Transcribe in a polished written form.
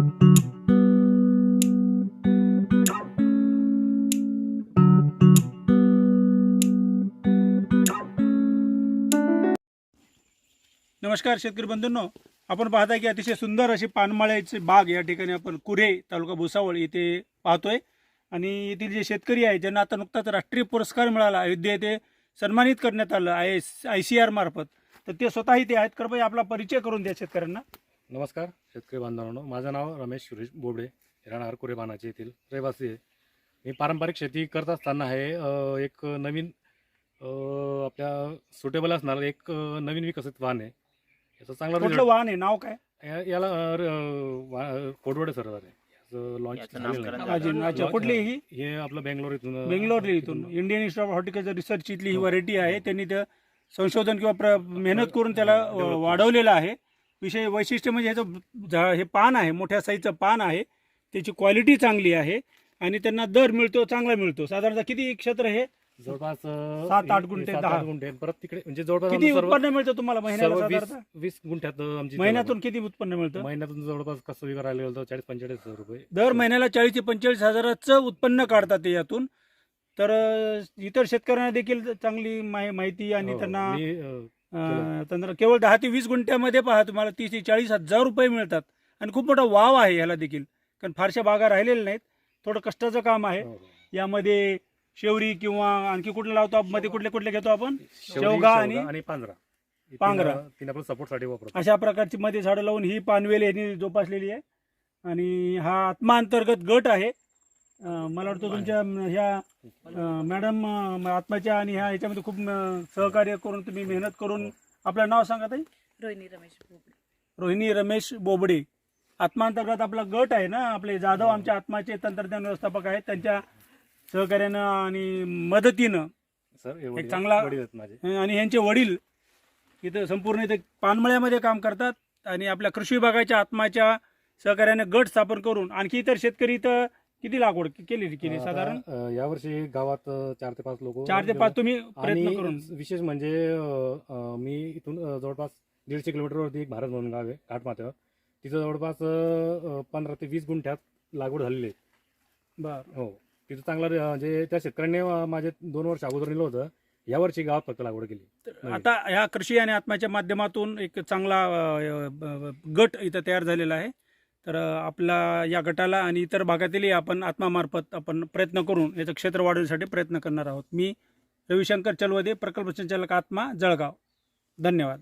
नमस्कार शेतकरी बंधूंनो, आपण पाहताय की अतिशय सुंदर अशी पानमळ्याची बाग या ठिकाणी आपण कुऱ्हे तालुका भुसावळ येथे पाहतोय। आणि येथील जे शेतकरी आहे ज्यांना आता नुकताच राष्ट्रीय पुरस्कार मिळाला, अयोध्या येथे सन्मानित करण्यात आलं ICAR मार्फत, तर ते स्वतः इथे आहेत। कृपया आपला परिचय करून द्या शेतकऱ्यांना। नमस्कार शेतकरी बांधवांनो, माझं नाव रमेश सुरेश बोबडे, राहणार कुऱ्हे बाणाचे येथील रहिवासी आहे। मी पारंपरिक शेती करत असताना एक नवीन आपल्या सुटेबल असणार एक नवीन विकसित वाहन आहे। याचं चांगला कुठलं वाहन आहे, नाव काय? याला कोडवडे सर याचं लॉन्च अच्छा, कुठली ही? हे आपलं बेंगलोर इथून Indian institute of horticulture research इथली ही व्हरायटी आहे। त्यांनी ते संशोधन किंवा मेहनत करून त्याला वाढवलेलं आहे। विषय वैशिष्ट्य म्हणजे हे पान आहे, मोठ्या साईजचं पान आहे, त्याची क्वालिटी चांगली आहे आणि त्यांना दर मिळतो, चांगला मिळतो। साधारणतः किती क्षेत्र हे? जवळपास 7-8 गुंठे, 10 गुंठे। परत तिकडे म्हणजे जवळपास किती उत्पन्न मिळतं तुम्हाला महिन्याला? साधारणतः 20 गुंठ्यात आमची महिन्यातून किती उत्पन्न मिळतं? महिन्यातून जवळपास कसं विकायला गेलं तर 40-45 हजार रुपये दर महिन्याला 40 ते 45 हजाराचं उत्पन्न काढतात ते यातून। तर इतर शेतकऱ्यांना देखील चांगली माहिती आणि त्यांना केवळ 10 ते 20 गुंठ्यामध्ये पहा तुम्हाला 30 ते 40 हजार रुपये मिळतात। आणि खूप मोठा वाव आहे याला देखील, कारण फारशा बागा राहिलेल्या नाहीत, थोडं कष्टाचं काम आहे। यामध्ये शेवरी किंवा आणखी कुठलं लावतो, मध्ये कुठले घेतो आपण? शेवगा आणि पांगरा तीन आपण सपोर्टसाठी वापरतो। अशा प्रकारची मध्ये झाडं लावून ही पानवेल यांनी जोपासलेली आहे। आणि हा आत्मा अंतर्गत गट आहे। मला वाटतं तुमच्या ह्या मॅडम आत्माच्या आणि ह्या याच्यामध्ये खूप सहकार्य करून तुम्ही मेहनत करून, आपलं नाव सांगा ताई? रोहिणी रमेश बोबडे। आत्मा अंतर्गत आपला गट आहे ना, आपले जाधव आमच्या आत्माचे तंत्रज्ञान व्यवस्थापक आहेत, त्यांच्या सहकार्यानं आणि मदतीनं एक चांगला, आणि यांचे वडील इथं संपूर्ण इथे पानमळ्यामध्ये काम करतात आणि आपल्या कृषी विभागाच्या आत्माच्या सहकार्याने गट स्थापन करून आणखी इतर शेतकरी इथं किती लागवड केली साधारण? यावर्षी गावात 4 ते 5 लोक, 4 ते 5 तुम्ही प्रयत्न करून। विशेष म्हणजे मी इथून जवळपास 150 किलोमीटरवरती एक भारत म्हणून गाव आहे घाटमाथ्यावर, तिथं जवळपास 15 ते 20 गुंठ्यात लागवड झालेली आहे। बरं, हो, तिथं चांगला म्हणजे त्या शेतकऱ्यांनी माझे 2 वर्ष अगोदर नेलं होतं, यावर्षी गावात फक्त लागवड केली। आता ह्या कृषी आणि आत्माच्या माध्यमातून एक चांगला गट इथं तयार झालेला आहे। तर आपला या गटाला आणि इतर भागातीलही आपण आत्मामार्फत आपण प्रयत्न करून याचं क्षेत्र वाढवण्यासाठी प्रयत्न करणार आहोत। मी रविशंकर चलवदे, प्रकल्प संचालक आत्मा, जळगाव। धन्यवाद।